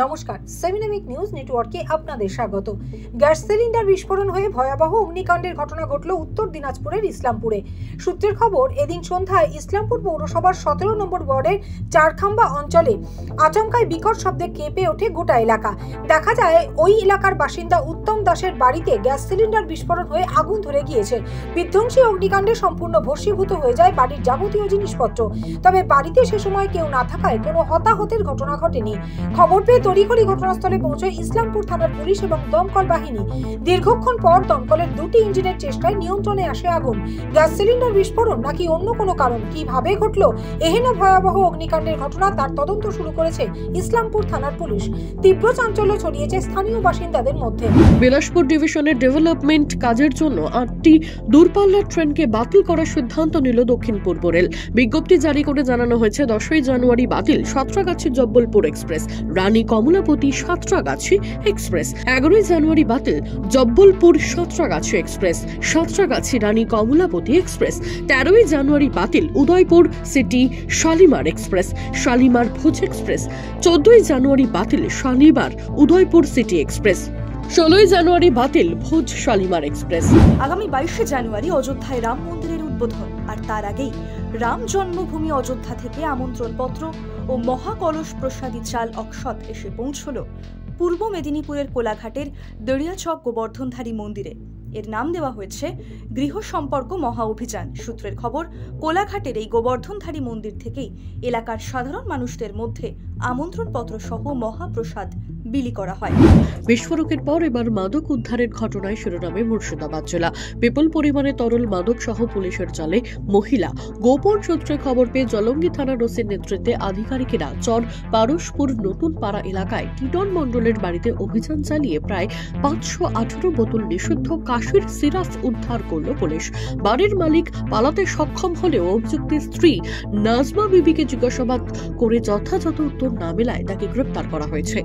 নমস্কার, সেমিনামিক নিউজ নেটওয়ার্কে আপনাদের স্বাগত। গ্যাস সিলিন্ডার বিস্ফোরণ হয়ে ভয়াবহ অগ্নিকাণ্ডের ঘটনা ঘটল উত্তর দিনাজপুরের ইসলামপুরে। সূত্রের খবর, এদিন সন্ধ্যায় ইসলামপুর পৌরসভার 17 নম্বর ওয়ার্ডের চারখাম্বা অঞ্চলে আচমকায় বিকট শব্দে কেঁপে ওঠে গোটা এলাকা। দেখা যায় ওই এলাকার বাসিন্দা উত্তম দাসের বাড়িতে গ্যাস সিলিন্ডার বিস্ফোরণ হয়ে আগুন ধরে গিয়েছে। বিধ্বংসী অগ্নিকাণ্ডে সম্পূর্ণ ভস্মীভূত হয়ে যায় বাড়ির যাবতীয় জিনিসপত্র। তবে বাড়িতে সে সময় কেউ না থাকায় কোনো হতাহতের ঘটনা ঘটেনি। খবর পেয়ে তড়িঘড়ি ঘটনাস্থলে পৌঁছয় ইসলামপুর থানার পুলিশ এবং দমকল বাহিনী। দীর্ঘক্ষণ পর দমকলের দুটি ইঞ্জিনের চেষ্টায় নিয়ন্ত্রণে আসে আগুন। গ্যাস সিলিন্ডার বিস্ফোরণ নাকি অন্য কোনো কারণ, কিভাবে ঘটল এহেন ভয়াবহ অগ্নিকাণ্ডের ঘটনা, তার তদন্ত শুরু করেছে ইসলামপুর থানার পুলিশ। তীব্র চাঞ্চল্য ছড়িয়েছে স্থানীয় বাসিন্দাদের মধ্যে। বিলাসপুর ডিভিশনের ডেভেলপমেন্ট কাজের জন্য 8টি দূরপাল্লার ট্রেনকে বাতিল করার সিদ্ধান্ত নিল দক্ষিণ পূর্ব রেল। বিজ্ঞপ্তি জারি করে জানানো হয়েছে 10ই জানুয়ারি বাতিল সাঁতরাগাছি জব্বলপুর এক্সপ্রেস, রানী কমলাপতি সাঁতরাগাছি এক্সপ্রেস। 11ই জানুয়ারি বাতিল জব্বলপুর সাঁতরাগাছি এক্সপ্রেস, সাঁতরাগাছি রানী কমলাপতি এক্সপ্রেস। 13ই জানুয়ারি বাতিল উদয়পুর সিটি শালিমার এক্সপ্রেস, শালিমার ভুজ এক্সপ্রেস। 14ই জানুয়ারি বাতিল শালিমার উদয়পুর সিটি এক্সপ্রেস। 16ই জানুয়ারি বাতিল ভুজ শালিমার এক্সপ্রেস। আগামী 22শে জানুয়ারি অযোধ্যায় রাম মন্দিরের উদ্বোধন, আর তার আগেই রাম জন্মভূমি অযোধ্যা থেকে আমন্ত্রণ পত্র ও মহাকলস প্রসাদী চাল অক্ষত এসে পৌঁছল পূর্ব মেদিনীপুরের কোলাঘাটের দড়িয়াচক গোবর্ধনধারী মন্দিরে। এর নাম দেওয়া হয়েছে গৃহ সম্পর্ক মহা অভিযান। সূত্রের খবর, কোলাঘাটের এই গোবর্ধনধারী মন্দির থেকেই এলাকার সাধারণ মানুষদের মধ্যে আমন্ত্রণ পত্র সহ মহাপ্রসাদ বিলি করা হয়। বিস্ফোরকের পর এবার মাদক উদ্ধারের ঘটনায় শিরোনামে মুর্শিদাবাদ জেলা। বিপুল পরিমাণে তরল মাদক সহ পুলিশের জালে মহিলা। গোপন সূত্রে খবর পেয়ে জলঙ্গি থানার ওসির নেতৃত্বে আধিকারিকেরা চর পারসপুর নতুন পাড়া এলাকায় টিটন মণ্ডলের বাড়িতে অভিযান চালিয়ে প্রায় 518 বোতল নিষিদ্ধ কাশির সিরাপ উদ্ধার করল পুলিশ। বাড়ির মালিক পালাতে সক্ষম হলেও অভিযুক্তের স্ত্রী নাজমা বিবিকে জিজ্ঞাসাবাদ করে যথাযথ উত্তর না মেলায় তাকে গ্রেপ্তার করা হয়েছে।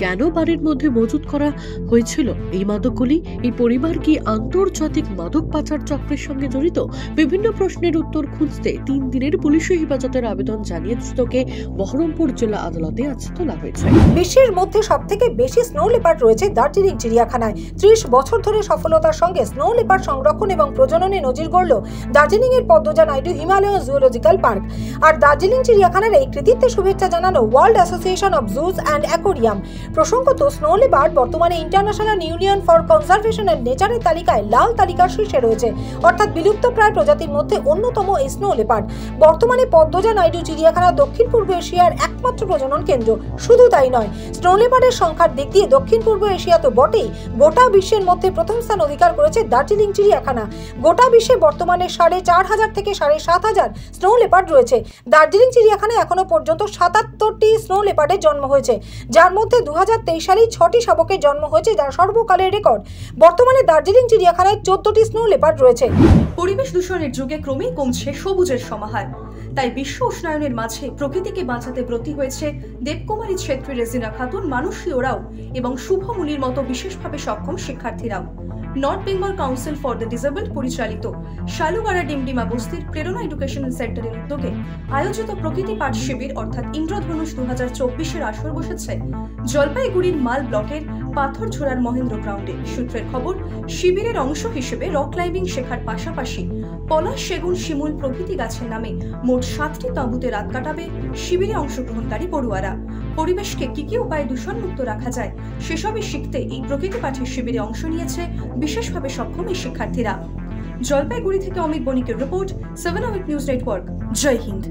কেন বাড়ির মধ্যে মজুত করা হয়েছিল এই মাদকগুলি? এই পরিবার কি আন্তর্জাতিক মাদক পাচার চক্রের সঙ্গে জড়িত? বিভিন্ন প্রশ্নের উত্তর খুঁজতে 3 দিনের পুলিশি হেফাজতের আবেদন জানিয়ে ধৃতকে বহরমপুর জেলা আদালতে আজ তোলা হয়েছে। বিশ্বের মধ্যে সবথেকে বেশি স্নো লেপার্ড রয়েছে দার্জিলিং চিড়িয়াখানায়। 30 বছর ধরে সফলতার সঙ্গে স্নো লেপার্ড সংরক্ষণ এবং প্রজননে নজির গড়ল দার্জিলিং এর পদ্মজা নাইডু হিমালয় জুওলজিক্যাল পার্ক। আর দার্জিলিং চিড়িয়াখানার এই কৃতিত্বে শুভেচ্ছা জানালো world association of zoos and aquarium. প্রসঙ্গত, স্নো লেপার্ড বর্তমানে international union for conservation and নেচারের তালিকায় লাল তালিকার শীর্ষে রয়েছে, অর্থাৎ বিলুপ্তপ্রায় প্রজাতির মধ্যে অন্যতম এই স্নো লেপার্ড। বর্তমানে পদ্মজা নাইডু চিড়িয়াখানা দক্ষিণ পূর্ব এশিয়ার একমাত্র প্রজনন কেন্দ্র। শুধু তাই নয়, স্নো লেপার্ডের সংখ্যার দিক দিয়ে দক্ষিণ পূর্ব এশিয়া তো বটেই, গোটা বিশ্বের মধ্যে প্রথম স্থান অধিকার করেছে দার্জিলিং চিড়িয়াখানা। গোটা বিশ্বে বর্তমানে 4500 থেকে 7500 স্নো লেপার্ড রয়েছে। দার্জিলিং চিড়িয়াখানায় এখনো পর্যন্ত 77টি স্নো লেপার্ডের জন্ম হয়েছে, যার মধ্যে 2023 সালে 6টি শাবকের জন্ম হয়েছে, যা সর্বকালের রেকর্ড। বর্তমানে দার্জিলিং চিড়িয়াখানায় 14টি স্নো লেপার্ড রয়েছে। পরিবেশ দূষণের যুগে ক্রমেই কমছে সবুজের সমাহার। তাই বিশ্ব উষ্ণায়নের মাঝে প্রকৃতিকে বাঁচাতে ব্রতী হয়েছে দেবকুমারী ছেত্রী, রেজিনা খাতুন, মানসী ওরাও এবং শুভমুনির মতো বিশেষভাবে সক্ষম শিক্ষার্থীরাও। North Bengal Council for the Disabled পরিচালিত শালুগাড়া ডিমডিমা বস্তির প্রেরণা এডুকেশনাল সেন্টারের উদ্যোগে আয়োজিত প্রকৃতি পাঠ শিবির অর্থাৎ ইন্দ্রধনুষ 2024-এর আসর বসেছে জলপাইগুড়ির মাল ব্লকের পাথরঝোড়ার মহেন্দ্র গ্রাউন্ডে। সূত্রের খবর, শিবিরের অংশ হিসেবে রক ক্লাইম্বিং শেখার পাশাপাশি পলাশ, সেগুন, শিমুল প্রভৃতি গাছের নামে মোট 7টি তাঁবুতে রাত কাটাবে শিবিরে অংশগ্রহণকারী পড়ুয়ারা। পরিবেশকে কি উপায়ে দূষণমুক্ত রাখা যায় সেসবই শিখতে এই প্রকৃতি পাঠের শিবিরে অংশ নিয়েছে বিশেষভাবে সক্ষম এই শিক্ষার্থীরা। জলপাইগুড়ি থেকে অমিত বণিকের রিপোর্ট, 7 আওয়ার নিউজ নেটওয়ার্ক। জয় হিন্দ।